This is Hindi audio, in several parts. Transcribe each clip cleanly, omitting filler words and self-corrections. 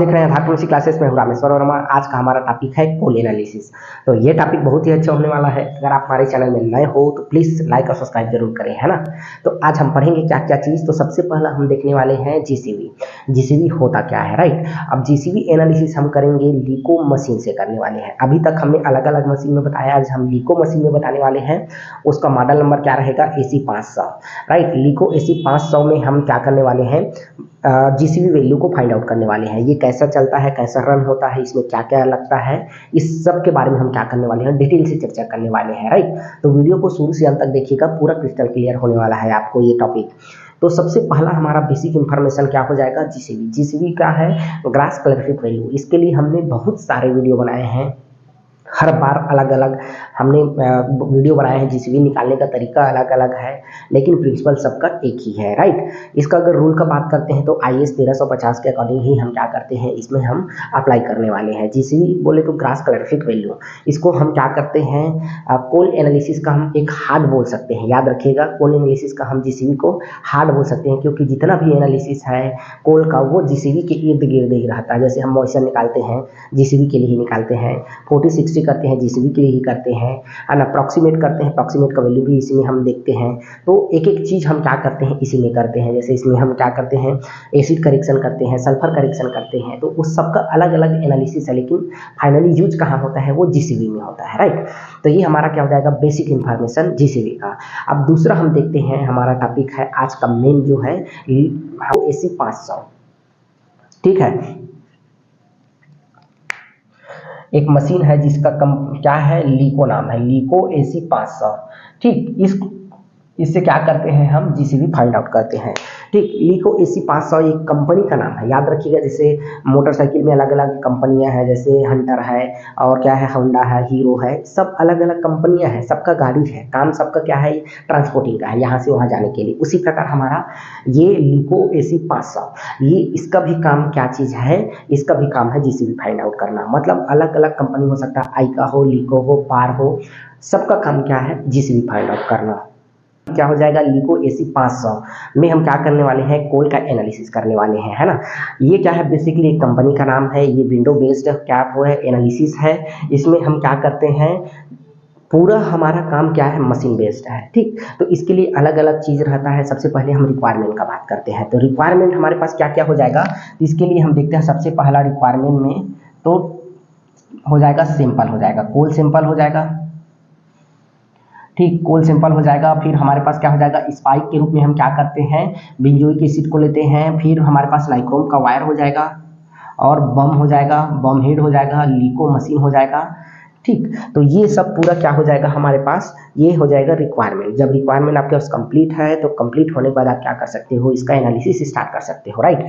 देख रहे हैं धाकपुर क्लासेस में हूँ रामेश्वर और आज का हमारा टॉपिक है कोल एनालिसिस। तो ये टॉपिक बहुत ही अच्छा होने वाला है। अगर आप हमारे चैनल में नए हो तो प्लीज़ लाइक और सब्सक्राइब जरूर करें, है ना। तो आज हम पढ़ेंगे क्या क्या चीज़। तो सबसे पहला हम देखने वाले हैं जीसीवी। जीसीवी होता क्या है, राइट। अब जीसीवी एनालिसिस हम करेंगे लिको मशीन से करने वाले हैं। अभी तक हमने अलग अलग मशीन में बताया, आज हम लिको मशीन में बताने वाले हैं। उसका मॉडल नंबर क्या रहेगा, AC 500, राइट। लिको AC 500 में हम क्या करने वाले हैं, जीसीवी वैल्यू को फाइंड आउट करने वाले हैं। ये कैसा चलता है, कैसा रन होता है, इसमें क्या क्या लगता है, इस सब के बारे में हम क्या करने वाले हैं, डिटेल से चर्चा करने वाले हैं, राइट। तो वीडियो को शुरू से अंत तक देखिएगा, पूरा क्रिस्टल क्लियर होने वाला है आपको ये टॉपिक। तो सबसे पहला हमारा बेसिक इन्फॉर्मेशन क्या हो जाएगा, जीसीवी। जीसीवी क्या है, ग्रास कैलोरीफिक वैल्यू। इसके लिए हमने बहुत सारे वीडियो बनाए हैं, हर बार अलग अलग हमने वीडियो बनाए हैं। जीसीवी निकालने का तरीका अलग अलग है, लेकिन प्रिंसिपल सबका एक ही है, राइट। इसका अगर रूल का बात करते हैं तो IS 1350 के अकॉर्डिंग ही हम क्या करते हैं, इसमें हम अप्लाई करने वाले हैं। जीसीवी बोले तो ग्रास कैलोरीफिक वैल्यू, इसको हम क्या करते हैं, कोल एनालिसिस का हम एक हार्ड बोल सकते हैं। याद रखिएगा, कोल एनालिसिस का हम जीसीवी को हार्ड बोल सकते हैं, क्योंकि जितना भी एनालिसिस है कोल का वो जीसीवी के इर्द गिर्द ही रहता है। जैसे हम मॉइस्चर निकालते हैं जीसीवी के लिए ही निकालते हैं, 40-60 करते हैं जीसीवी के लिए ही करते हैं, और अप्रॉक्सीमेट करते हैं, अप्रॉक्सीमेट का वैल्यू भी इसी में हम देखते हैं। तो एक एक चीज़ हम क्या करते हैं इसी में करते हैं। जैसे इसमें हम क्या करते हैं, एसिड करेक्शन करते हैं, सल्फर करेक्शन करते हैं। तो उस सब का अलग अलग एनालिसिस है, लेकिन फाइनली यूज कहाँ होता है, वो जीसीवी में होता है, राइट। तो ये हमारा क्या हो जाएगा, बेसिक इंफॉर्मेशन जीसीवी का। अब दूसरा हम देखते हैं, हमारा टॉपिक है आज का मेन जो है AC 500, ठीक है। एक मशीन है जिसका क्या है, लिको नाम है, लिको AC 500, ठीक। इससे क्या करते हैं, हम जीसीवी फाइंड आउट करते हैं, ठीक। लिको AC 500 एक कंपनी का नाम है, याद रखिएगा। जैसे मोटरसाइकिल में अलग अलग कंपनियां हैं, जैसे हंटर है और क्या है, होंडा है, हीरो है, सब अलग अलग कंपनियां हैं, सबका गाड़ी है, काम सबका क्या है, ट्रांसपोर्टिंग का है, यहाँ से वहाँ जाने के लिए। उसी प्रकार हमारा ये लिको AC 500, ये इसका भी काम क्या चीज़ है, इसका भी काम है जीसीवी फाइंड आउट करना। मतलब अलग अलग कंपनी हो सकता है, आइका हो, लिको हो, पार हो, सबका काम क्या है, जीसीवी फाइंड आउट करना। क्या हो जाएगा, लिको AC 500 में हम क्या करने वाले हैं, कोल का एनालिसिस करने वाले हैं, है ना। ये क्या है, बेसिकली एक कंपनी का नाम है, ये विंडो बेस्ड क्या वो है, एनालिसिस है। इसमें हम क्या करते हैं, पूरा हमारा काम क्या है, मशीन बेस्ड है, ठीक। तो इसके लिए अलग अलग चीज़ रहता है। सबसे पहले हम रिक्वायरमेंट का बात करते हैं। तो रिक्वायरमेंट हमारे पास क्या क्या हो जाएगा, इसके लिए हम देखते हैं। सबसे पहला रिक्वायरमेंट में तो हो जाएगा सिंपल, हो जाएगा कोल सिंपल हो जाएगा, ठीक। कोल सिंपल हो जाएगा। फिर हमारे पास क्या हो जाएगा, स्पाइक के रूप में हम क्या करते हैं, बेंजोइक एसिड को लेते हैं। फिर हमारे पास नाइक्रोम का वायर हो जाएगा, और बम हो जाएगा, बम हेड हो जाएगा, लिको मशीन हो जाएगा, ठीक। तो ये सब पूरा क्या हो जाएगा हमारे पास, ये हो जाएगा रिक्वायरमेंट। जब रिक्वायरमेंट आपके पास कंप्लीट है तो कंप्लीट होने के बाद आप क्या कर सकते हो, इसका एनालिसिस स्टार्ट कर सकते हो, राइट।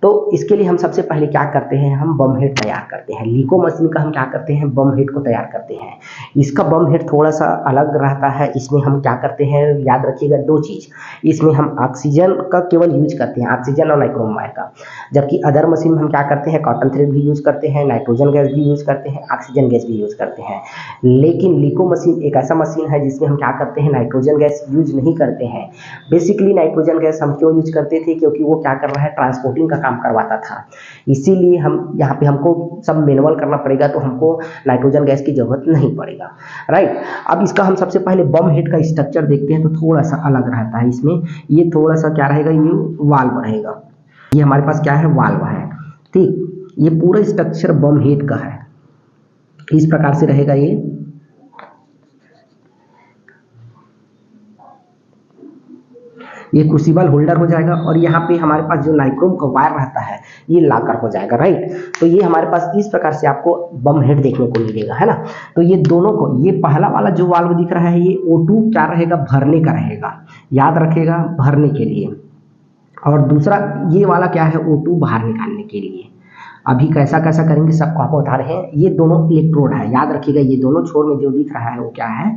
तो इसके लिए हम सबसे पहले क्या करते हैं, हम बम हेड तैयार करते हैं। लिको मशीन का हम क्या करते हैं, बम हेड को तैयार करते हैं। इसका बम हेड थोड़ा सा अलग रहता है। इसमें हम क्या करते हैं, याद रखिएगा दो चीज़, इसमें हम ऑक्सीजन का केवल यूज करते हैं, ऑक्सीजन और नाइक्रोम वायर का। जबकि अदर मशीन में हम क्या करते हैं, कॉटन थ्रेड भी यूज करते हैं, नाइट्रोजन गैस भी यूज करते हैं, ऑक्सीजन गैस भी यूज करते हैं। लेकिन लिको मशीन एक ऐसा मशीन है जिसमें हम क्या करते हैं, नाइट्रोजन गैस यूज नहीं करते हैं। बेसिकली नाइट्रोजन गैस हम क्यों यूज करते थे, क्योंकि वो क्या कर रहा है, ट्रांसपोर्टिंग का काम करवाता था। इसीलिए हम यहाँ पे हमको सब मैनुअल करना पड़ेगा, तो हमको नाइट्रोजन गैस की जरूरत नहीं पड़ेगा, राइट। अब इसका हम सबसे पहले बम हेड का स्ट्रक्चर देखते हैं, तो थोड़ा सा अलग रहता है। इसमें ये थोड़ा सा क्या रहेगा, ये वाल्व रहेगा, ये हमारे पास क्या है, वाल्व है, ठीक। ये पूरा स्ट्रक्चर बम हेड का है, इस प्रकार से रहेगा। ये क्रूसिबल होल्डर हो जाएगा, और यहाँ पे हमारे पास जो नाइक्रोम का वायर रहता है ये लाकर हो जाएगा, राइट। तो ये हमारे पास इस प्रकार से आपको बम हेड देखने को मिलेगा, है ना। तो ये दोनों को, ये पहला वाला जो वाल्व दिख रहा है, ये O2 क्या रहेगा, भरने का रहेगा, याद रखेगा, भरने के लिए। और दूसरा ये वाला क्या है, O2 बाहर निकालने के लिए। अभी कैसा कैसा करेंगे सबको आपको बता रहे हैं। ये दोनों इलेक्ट्रोड है, याद रखिएगा, ये दोनों छोर में जो दिख रहा है वो क्या है,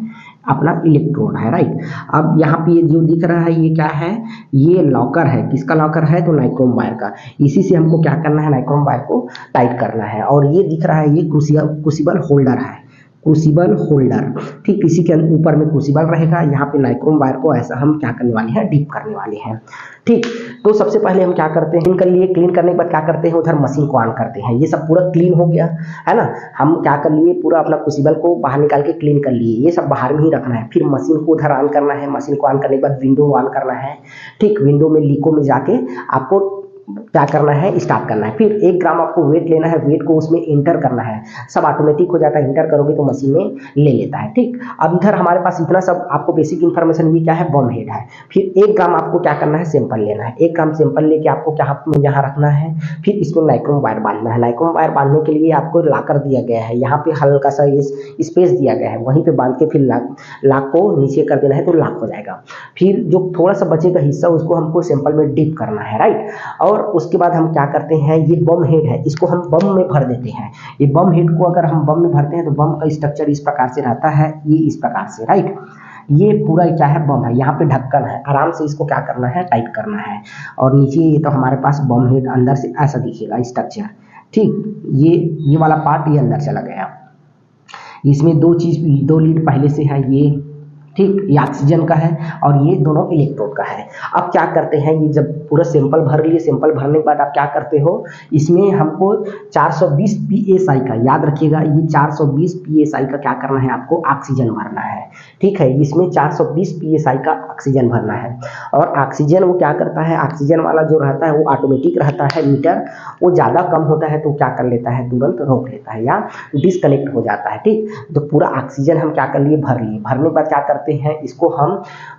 अपना इलेक्ट्रोड है, राइट। अब यहाँ पे ये जो दिख रहा है ये क्या है, ये लॉकर है, किसका लॉकर है, तो नाइक्रोम वायर का। इसी से हमको क्या करना है, नाइक्रोम वायर को टाइट करना है। और ये दिख रहा है, ये क्रूसिबल होल्डर है, क्रूसिबल होल्डर। ठीक, इसी के ऊपर में क्रूसिबल रहेगा, यहाँ पे नाइक्रोम वायर को ऐसा हम क्या करने वाले हैं, डीप करने वाले हैं। ठीक, तो सबसे पहले हम क्या करते हैं, क्लीन कर लिए, क्लीन करने के बाद क्या करते हैं, उधर मशीन को ऑन करते हैं। ये सब पूरा क्लीन हो गया है ना, हम क्या कर लिए, पूरा अपना क्रूसिबल को बाहर निकाल के क्लीन कर लिए, ये सब बाहर में ही रखना है। फिर मशीन को उधर ऑन करना है, मशीन को ऑन करने के बाद विंडो ऑन करना है। ठीक, विंडो में लीको में जाके आपको क्या करना है, स्टार्ट करना है। फिर 1 ग्राम आपको वेट लेना है, वेट को उसमें इंटर करना है, सब ऑटोमेटिक हो जाता है, इंटर करोगे तो मशीन में ले लेता है। ठीक, अब इधर हमारे पास इतना सब आपको बेसिक इन्फॉर्मेशन, ये क्या है, बम हेड है। फिर 1 ग्राम आपको क्या करना है, सैंपल लेना है, 1 ग्राम सैंपल लेके आपको क्या यहाँ रखना है। फिर इसमें नाइक्रोम वायर बांधना है, नाइक्रोम वायर बांधने के लिए आपको लाकर दिया गया है, यहाँ पे हल्का सा स्पेस दिया गया है, वहीं पे बांध के फिर लाक को नीचे कर देना है तो लाक हो जाएगा। फिर जो थोड़ा सा बचेगा हिस्सा उसको हमको सैंपल में डिप करना है, राइट। और उसके बाद हम क्या करते हैं, ये बम हेड है, इसको हम बम में भर देते हैं। ये बम हेड को अगर हम बम में भरते हैं तो बम का स्ट्रक्चर इस प्रकार से रहता है, ये इस प्रकार से, राइट। ये पूरा क्या है, बम है, यहाँ पे ढक्कन है, आराम से इसको क्या करना है, टाइट करना है। और नीचे ये तो हमारे पास बम हेड अंदर से ऐसा दिखेगा स्ट्रक्चर। ठीक, ये वाला पार्ट ये अंदर चला गया। इसमें 2 लीड पहले से है ये। ठीक, ये ऑक्सीजन का है और ये दोनों इलेक्ट्रोड का है। अब क्या करते हैं, ये जब पूरा सैंपल भर लिए, सैंपल भरने के बाद आप क्या करते हो, इसमें हमको 420 psi का, याद रखिएगा, ये 420 psi का क्या करना है, आपको ऑक्सीजन भरना है। ठीक है, इसमें 420 psi का ऑक्सीजन भरना है। और ऑक्सीजन वो क्या करता है, ऑक्सीजन वाला जो रहता है वो ऑटोमेटिक रहता है मीटर, वो ज़्यादा कम होता है तो क्या कर लेता है, तुरंत रोक लेता है या डिस्कनेक्ट हो जाता है। ठीक, तो पूरा ऑक्सीजन हम क्या कर लिए, भर लिए। भरने के बाद क्या करते हैं, इसको हम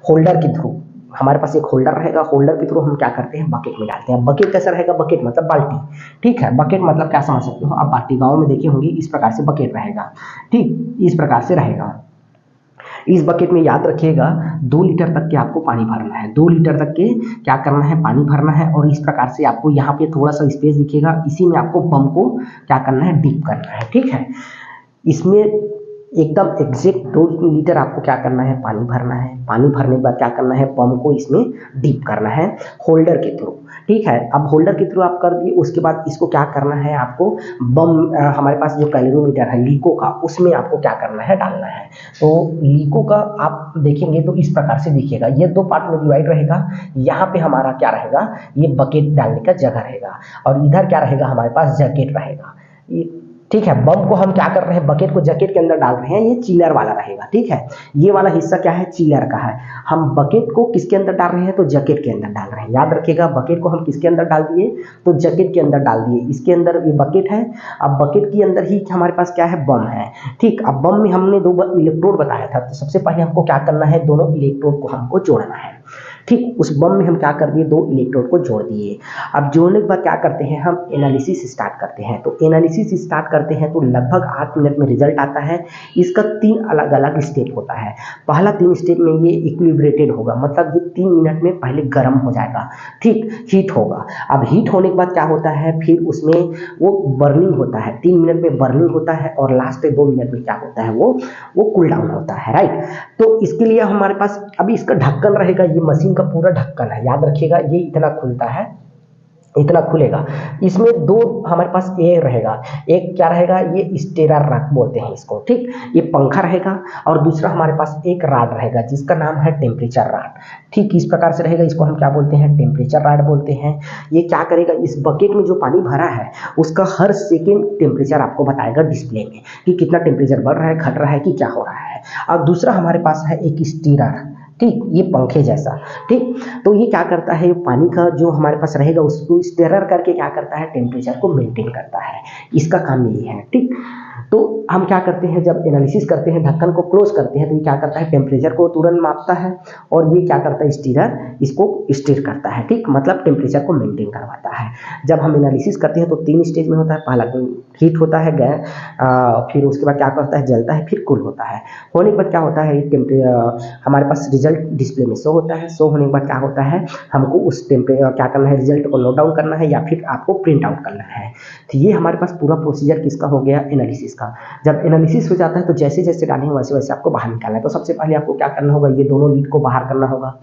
होल्डर के थ्रू, हमारे पास एक होल्डर रहेगा, होल्डर के थ्रू हम क्या करते हैं, बकेट में डालते हैं। बकेट कैसा रहेगा, बकेट मतलब बाल्टी। ठीक है, बकेट मतलब क्या समझ सकते हो आप, बाल्टी गाँव में देखे होंगे, इस प्रकार से बकेट रहेगा। ठीक, इस प्रकार से रहेगा। इस बकेट में याद रखिएगा 2 लीटर तक के आपको पानी भरना है, 2 लीटर तक के क्या करना है, पानी भरना है। और इस प्रकार से आपको यहाँ पे थोड़ा सा स्पेस दिखेगा, इसी में आपको बम को क्या करना है, डीप करना है। ठीक है, इसमें एकदम एग्जैक्ट 2 लीटर आपको क्या करना है, पानी भरना है। पानी भरने के बाद क्या करना है, बम को इसमें डीप करना है होल्डर के थ्रू। ठीक है, अब होल्डर के थ्रू आप कर दिए, उसके बाद इसको क्या करना है, आपको बम हमारे पास जो कैलोरीमीटर है लीको का, उसमें आपको क्या करना है, डालना है। तो लीको का आप देखेंगे तो इस प्रकार से दिखेगा, ये 2 पार्ट में डिवाइड रहेगा। यहाँ पे हमारा क्या रहेगा, ये बकेट डालने का जगह रहेगा, और इधर क्या रहेगा, हमारे पास जैकेट रहेगा। ठीक है, बम को हम क्या कर रहे हैं, बकेट को जैकेट के अंदर डाल रहे हैं, ये चिलर वाला रहेगा। ठीक है, ये वाला हिस्सा क्या है, चिलर का है। हम बकेट को किसके अंदर डाल रहे हैं, तो जैकेट के अंदर डाल रहे हैं। याद रखिएगा, बकेट को हम किसके अंदर डाल दिए, तो जैकेट के अंदर डाल दिए। इसके अंदर ये बकेट है, अब बकेट के अंदर ही हमारे पास क्या है, बम है। ठीक, अब बम में हमने 2 इलेक्ट्रोड बताया था, तो सबसे पहले हमको क्या करना है, दोनों इलेक्ट्रोड को हमको जोड़ना है। ठीक, उस बम में हम क्या कर दिए, 2 इलेक्ट्रोड को जोड़ दिए। अब जोड़ने के बाद क्या करते हैं, हम एनालिसिस स्टार्ट करते हैं। तो एनालिसिस स्टार्ट करते हैं तो लगभग 8 मिनट में रिजल्ट आता है। इसका 3 अलग अलग स्टेप होता है। पहला 3 स्टेप में ये इक्विलिब्रेटेड होगा, मतलब ये 3 मिनट में पहले गर्म हो जाएगा। ठीक, हीट होगा। अब हीट होने के बाद क्या होता है, फिर उसमें वो बर्निंग होता है, 3 मिनट में बर्निंग होता है, और लास्ट 2 मिनट में क्या होता है, वो कूल डाउन होता है, राइट। तो इसके लिए हमारे पास अभी इसका ढक्कन रहेगा, ये मशीन का पूरा ढक्कन है। याद रखिएगा, ये इतना खुलता है, इतना खुलेगा। इसमें 2 हमारे पास एयर रहेगा, एक क्या रहेगा, ये स्टेरर रॉड बोलते हैं इसको। ठीक, ये पंखा रहेगा, और दूसरा हमारे पास एक रॉड रहेगा जिसका नाम है टेम्परेचर रॉड। ठीक, इस प्रकार से रहेगा, इसको हम क्या बोलते हैं, टेम्परेचर रॉड बोलते हैं। ये क्या करेगा, इस बकेट में जो पानी भरा है उसका हर सेकेंड टेम्परेचर आपको बताएगा डिस्प्ले में, कि कितना टेम्परेचर बढ़ रहा है, घट रहा है, कि क्या हो रहा है। और दूसरा हमारे पास है एक स्टीरर। ठीक, ये पंखे जैसा। ठीक, तो ये क्या करता है, पानी का जो हमारे पास रहेगा उसको स्टेरर करके क्या करता है, टेम्परेचर को मेंटेन करता है। इसका काम यही है। ठीक, तो हम क्या करते हैं, जब एनालिसिस करते हैं, ढक्कन को क्लोज करते हैं, तो ये क्या करता है, टेम्परेचर को तुरंत मापता है, और ये क्या करता है, स्टीरर इसको स्टीर करता है। ठीक, मतलब टेम्परेचर को मेंटेन करवाता है। जब हम एनालिसिस करते हैं तो 3 स्टेज में होता है। पहला हीट होता है, फिर उसके बाद क्या करता है, जलता है, फिर कूल होता है। होने के बाद क्या होता है, हमारे पास रिजल्ट डिस्प्ले में शो होता है। शो होने के बाद क्या होता है, हमको उस क्या करना है, रिजल्ट को नोट डाउन करना है, या फिर आपको प्रिंट आउट करना है। तो ये हमारे पास पूरा प्रोसीजर किसका हो गया, एनालिसिस का। जब एनालिसिस हो जाता है तो जैसे जैसे डालेंगे वैसे वैसे आपको बाहर निकालना है। तो सबसे पहले आपको क्या करना होगा, ये दोनों लीड को बाहर करना होगा,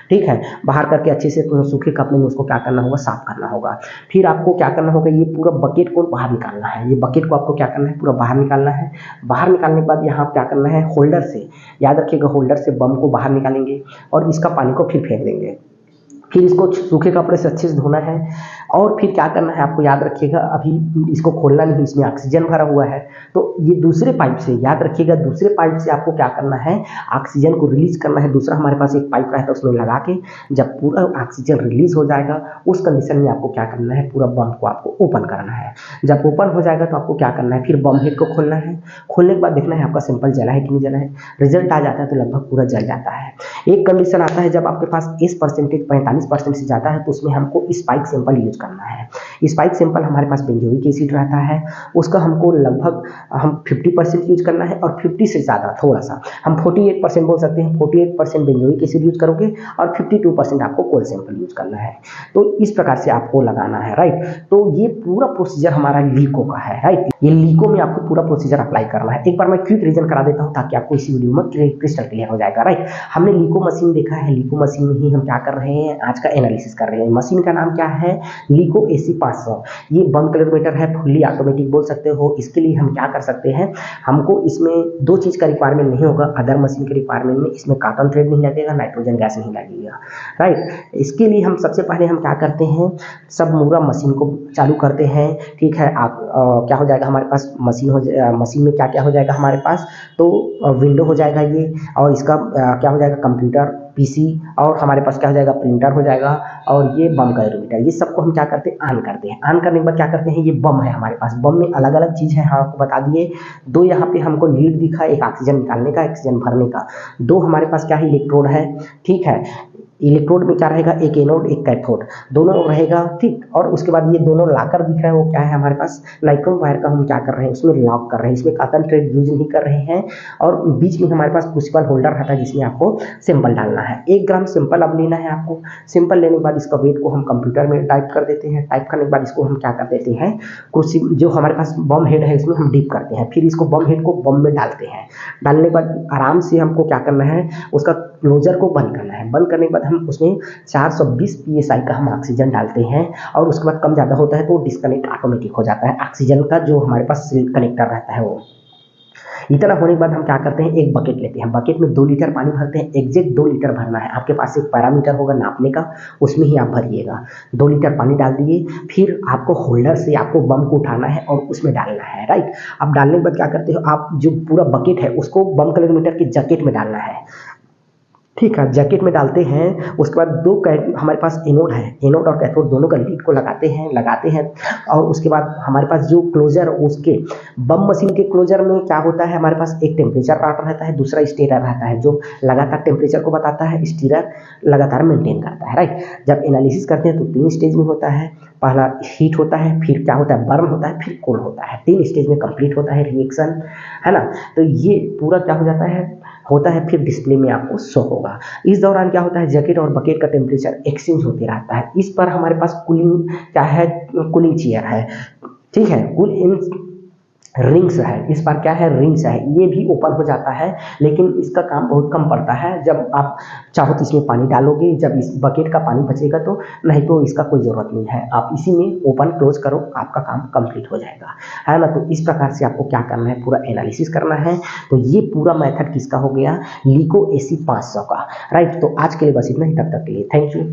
ठीक है। बाहर करके अच्छे से सूखे कपड़े में उसको क्या करना होगा, साफ करना होगा। फिर आपको क्या करना होगा, ये पूरा बकेट को बाहर निकालना है। ये बकेट को आपको क्या करना है, पूरा बाहर निकालना है। बाहर निकालने के बाद यहाँ क्या करना है, होल्डर से, याद रखिएगा, होल्डर से बम को बाहर निकालेंगे और इसका पानी को फिर फेंक देंगे। फिर इसको सूखे कपड़े से अच्छे से धोना है और फिर क्या करना है, आपको याद रखिएगा, अभी इसको खोलना नहीं, इसमें ऑक्सीजन भरा हुआ है। तो ये दूसरे पाइप से, याद रखिएगा, दूसरे पाइप से आपको क्या करना है, ऑक्सीजन को रिलीज करना है। दूसरा हमारे पास एक पाइप रहता है, उसमें लगा के जब पूरा ऑक्सीजन रिलीज हो जाएगा उस कंडीशन में आपको क्या करना है, पूरा बम को आपको ओपन करना है। जब ओपन हो जाएगा तो आपको क्या करना है, फिर बम हेड को खोलना है। खोलने के बाद देखना है आपका सैंपल जला है कि नहीं जला है। रिजल्ट आ जाता है तो लगभग पूरा जल जाता है। एक कंडीशन आता है जब आपके पास इस परसेंटेज 45% से ज़्यादा है तो उसमें हमको स्पाइक सैंपल यूज करना है। स्पाइक सैंपल हमारे पास बेंजोइक एसिड रहता है, उसका हमको लगभग हम 50% यूज करना है और 50 से ज़्यादा थोड़ा सा हम 48% बोल सकते हैं। 48% बेंजोइक एसिड यूज करोगे और 52% आपको कोल सैंपल यूज करना है। तो इस प्रकार से आपको लगाना है, राइट। तो ये पूरा प्रोसीजर हमारा लीको का है, राइट। ये लीको में आपको पूरा प्रोसीजर अप्लाई करना है। एक बार मैं क्विक रीजन करा देता हूँ ताकि आपको इसी वीडियो में क्रिस्टल क्लियर हो जाएगा, राइट। हमने लीको मशीन देखा है, लीको मशीन में ही हम क्या कर रहे हैं, आज का एनालिसिस कर रहे हैं। मशीन का नाम क्या है, लीको AC 500। ये बम कैलकुलेटर है, फुल्ली ऑटोमेटिक बोल सकते हो। इसके लिए हम क्या कर सकते हैं, हमको इसमें दो चीज़ का रिक्वायरमेंट नहीं होगा। अदर मशीन के रिक्वायरमेंट में इसमें कॉटन थ्रेड नहीं लगेगा, नाइट्रोजन गैस नहीं लगेगा, राइट। इसके लिए हम सबसे पहले हम क्या करते हैं, सब पूरा मशीन को चालू करते हैं, ठीक है। आप क्या हो जाएगा हमारे पास, मशीन में क्या क्या हो जाएगा हमारे पास, तो विंडो हो जाएगा ये, और इसका क्या हो जाएगा, कंप्यूटर, PC, और हमारे पास क्या हो जाएगा, प्रिंटर हो जाएगा, और ये बम कैलकुलेटर। ये सबको हम क्या करते हैं, ऑन करते हैं। ऑन करने के बाद क्या करते हैं, ये बम है हमारे पास। बम में अलग अलग चीज़ है, हाँ आपको बता दिए। दो यहाँ पे हमको लीड दिखा, एक ऑक्सीजन निकालने का, ऑक्सीजन भरने का। दो हमारे पास क्या है, इलेक्ट्रोड है, ठीक है। इलेक्ट्रोड में क्या रहेगा, एक एनोड एक कैथोड, दोनों रहेगा, ठीक। और उसके बाद ये दोनों लाकर दिख रहा है, वो क्या है हमारे पास, नाइट्रोन वायर का हम क्या कर रहे हैं, उसमें लॉक कर रहे हैं। इसमें कॉटन थ्रेड यूज नहीं कर रहे हैं। और बीच में हमारे पास क्रूसिबल होल्डर रहता है जिसमें आपको सैंपल डालना है। 1 ग्राम सैंपल अब लेना है आपको। सैंपल लेने के बाद इसका वेट को हम कंप्यूटर में टाइप कर देते हैं। टाइप करने के बाद इसको हम क्या कर देते हैं, क्रूसिबल जो हमारे पास बम हेड है इसमें हम डीप करते हैं। फिर इसको बम हेड को बम में डालते हैं। डालने के बाद आराम से हमको क्या करना है, उसका क्लोजर को बंद करना है। बंद करने के बाद हम उसमें 420 PSI का हम ऑक्सीजन डालते हैं। और उसके बाद कम ज़्यादा होता है तो डिस्कनेक्ट ऑटोमेटिक हो जाता है ऑक्सीजन का, जो हमारे पास कनेक्टर रहता है वो। इतना होने के बाद हम क्या करते हैं, एक बकेट लेते हैं। बकेट में 2 लीटर पानी भरते हैं, एग्जैक्ट 2 लीटर भरना है। आपके पास एक पैरामीटर होगा नापने का, उसमें ही आप भरिएगा। 2 लीटर पानी डाल दिए। फिर आपको होल्डर से आपको बम को उठाना है और उसमें डालना है, राइट। अब डालने के बाद क्या करते हो आप, जो पूरा बकेट है उसको बम कैलकुलेटर के जैकेट में डालना है, ठीक है। जैकेट में डालते हैं। उसके बाद हमारे पास एनोड है, एनोड और कैथोड दोनों का लीड को लगाते हैं। और उसके बाद हमारे पास जो क्लोजर, उसके बम मशीन के क्लोजर में क्या होता है, हमारे पास एक टेम्परेचर पार्ट रहता है, दूसरा स्टीरर रहता है जो लगातार टेम्परेचर को बताता है, स्टीरर लगातार मेंटेन करता है, राइट। जब एनालिसिस करते हैं तो 3 स्टेज में होता है। पहला हीट होता है, फिर क्या होता है, बर्न होता है, फिर कोल्ड होता है। 3 स्टेज में कंप्लीट होता है रिएक्शन, है ना। तो ये पूरा क्या हो जाता है, फिर डिस्प्ले में आपको शो होगा। इस दौरान क्या होता है, जैकेट और बकेट का टेम्परेचर एक्सचेंज होते रहता है। इस पर हमारे पास कूलिंग क्या है, कूलिंग चेयर है, ठीक है। रिंग्स है, इस पर क्या है, रिंग्स है। ये भी ओपन हो जाता है, लेकिन इसका काम बहुत कम पड़ता है। जब आप चाहो तो इसमें पानी डालोगे, जब इस बकेट का पानी बचेगा तो, नहीं तो इसका कोई ज़रूरत नहीं है। आप इसी में ओपन क्लोज करो, आपका काम कंप्लीट हो जाएगा, है ना। तो इस प्रकार से आपको क्या करना है, पूरा एनालिसिस करना है। तो ये पूरा मेथड किसका हो गया, लीको AC 500 का, राइट। तो आज के लिए बस इतना ही, तब तक के लिए थैंक यू।